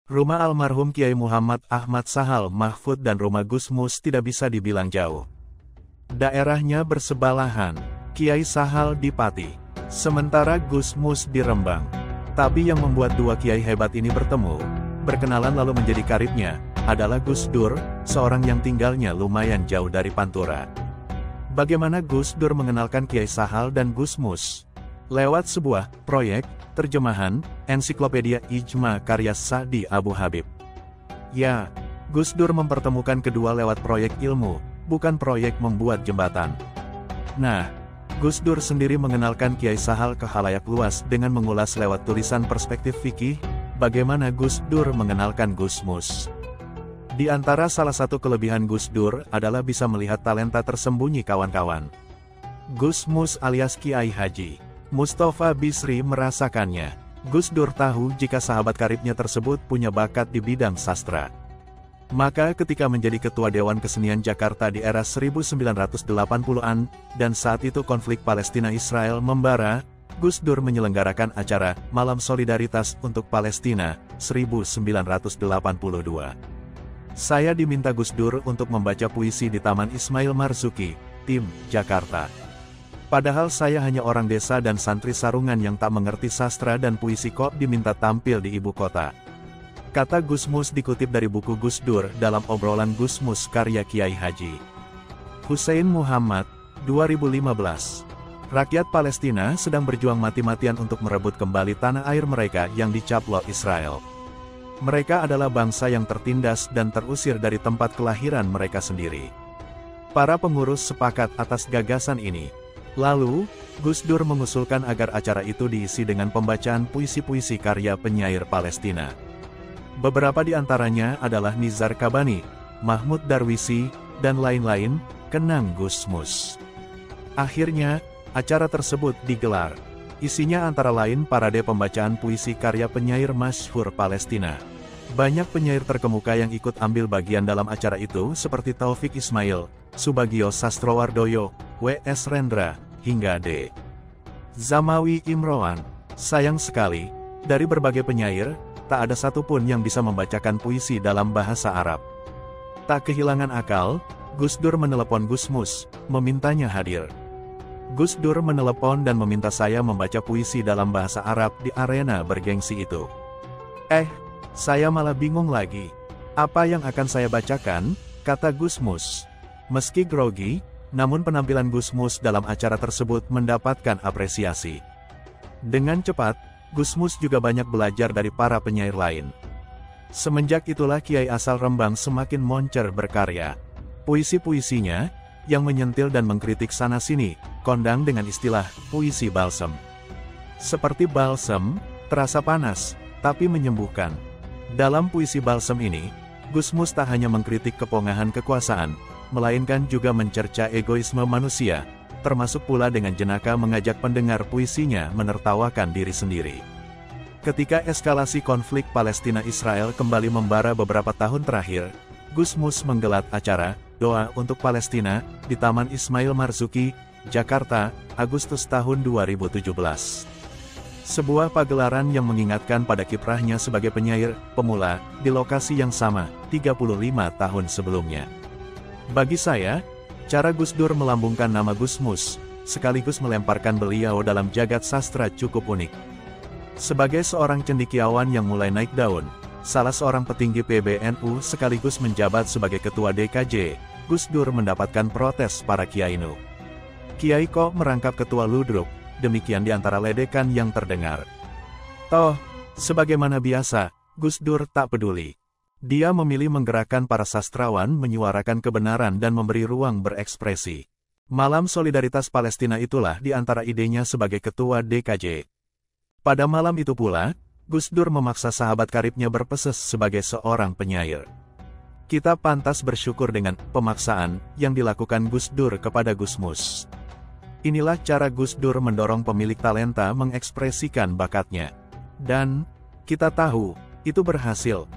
Rumah almarhum Kiai Muhammad Ahmad Sahal Mahfud dan rumah Gus Mus tidak bisa dibilang jauh. Daerahnya bersebelahan, Kiai Sahal di Pati, sementara Gus Mus di Rembang. Tapi yang membuat dua kiai hebat ini bertemu, berkenalan lalu menjadi karibnya, adalah Gus Dur, seorang yang tinggalnya lumayan jauh dari Pantura. Bagaimana Gus Dur mengenalkan Kiai Sahal dan Gus Mus? Lewat sebuah proyek terjemahan ensiklopedia Ijma karya Sa'di Abu Habib. Ya, Gus Dur mempertemukan kedua lewat proyek ilmu, bukan proyek membuat jembatan. Nah, Gus Dur sendiri mengenalkan Kiai Sahal ke khalayak luas dengan mengulas lewat tulisan perspektif fikih, bagaimana Gus Dur mengenalkan Gus Mus. Di antara salah satu kelebihan Gus Dur adalah bisa melihat talenta tersembunyi kawan-kawan. Gus Mus alias Kiai Haji Mustafa Bisri merasakannya. Gus Dur tahu jika sahabat karibnya tersebut punya bakat di bidang sastra. Maka ketika menjadi Ketua Dewan Kesenian Jakarta di era 1980-an, dan saat itu konflik Palestina-Israel membara, Gus Dur menyelenggarakan acara Malam Solidaritas untuk Palestina, 1982. Saya diminta Gus Dur untuk membaca puisi di Taman Ismail Marzuki, Tim, Jakarta. Padahal saya hanya orang desa dan santri sarungan yang tak mengerti sastra dan puisi kok diminta tampil di ibu kota. Kata Gus Mus dikutip dari buku Gus Dur dalam obrolan Gus Mus karya Kiai Haji Hussein Muhammad, 2015. Rakyat Palestina sedang berjuang mati-matian untuk merebut kembali tanah air mereka yang dicaplok Israel. Mereka adalah bangsa yang tertindas dan terusir dari tempat kelahiran mereka sendiri. Para pengurus sepakat atas gagasan ini. Lalu, Gus Dur mengusulkan agar acara itu diisi dengan pembacaan puisi-puisi karya penyair Palestina. Beberapa di antaranya adalah Nizar Kabani, Mahmud Darwisi, dan lain-lain, kenang Gus Mus. Akhirnya, acara tersebut digelar. Isinya antara lain parade pembacaan puisi karya penyair masyhur Palestina. Banyak penyair terkemuka yang ikut ambil bagian dalam acara itu seperti Taufik Ismail, Subagio Sastrowardoyo, W.S. Rendra, hingga D. Zamawi Imroan. Sayang sekali, dari berbagai penyair, tak ada satupun yang bisa membacakan puisi dalam bahasa Arab. Tak kehilangan akal, Gus Dur menelepon Gus Mus, memintanya hadir. Gus Dur menelepon dan meminta saya membaca puisi dalam bahasa Arab di arena bergengsi itu. Saya malah bingung lagi. Apa yang akan saya bacakan, kata Gus Mus. Meski grogi, namun penampilan Gus Mus dalam acara tersebut mendapatkan apresiasi. Dengan cepat, Gus Mus juga banyak belajar dari para penyair lain. Semenjak itulah Kiai asal Rembang semakin moncer berkarya. Puisi-puisinya, yang menyentil dan mengkritik sana-sini, kondang dengan istilah puisi balsem. Seperti balsem, terasa panas, tapi menyembuhkan. Dalam puisi balsem ini, Gus Mus tak hanya mengkritik kepongahan kekuasaan, melainkan juga mencerca egoisme manusia, termasuk pula dengan jenaka mengajak pendengar puisinya menertawakan diri sendiri. Ketika eskalasi konflik Palestina-Israel kembali membara beberapa tahun terakhir, Gus Mus menggelar acara Doa untuk Palestina di Taman Ismail Marzuki, Jakarta, Agustus tahun 2017. Sebuah pagelaran yang mengingatkan pada kiprahnya sebagai penyair pemula di lokasi yang sama 35 tahun sebelumnya. Bagi saya, cara Gus Dur melambungkan nama Gus Mus, sekaligus melemparkan beliau dalam jagat sastra cukup unik. Sebagai seorang cendekiawan yang mulai naik daun, salah seorang petinggi PBNU sekaligus menjabat sebagai Ketua DKJ, Gus Dur mendapatkan protes para Kiai Nu. Kiai kok merangkap ketua ludruk, demikian diantara ledekan yang terdengar. Toh, sebagaimana biasa, Gus Dur tak peduli. Dia memilih menggerakkan para sastrawan menyuarakan kebenaran dan memberi ruang berekspresi. Malam Solidaritas Palestina itulah di antara idenya sebagai Ketua DKJ. Pada malam itu pula, Gus Dur memaksa sahabat karibnya berpeses sebagai seorang penyair. Kita pantas bersyukur dengan pemaksaan yang dilakukan Gus Dur kepada Gus Mus. Inilah cara Gus Dur mendorong pemilik talenta mengekspresikan bakatnya. Dan, kita tahu, itu berhasil.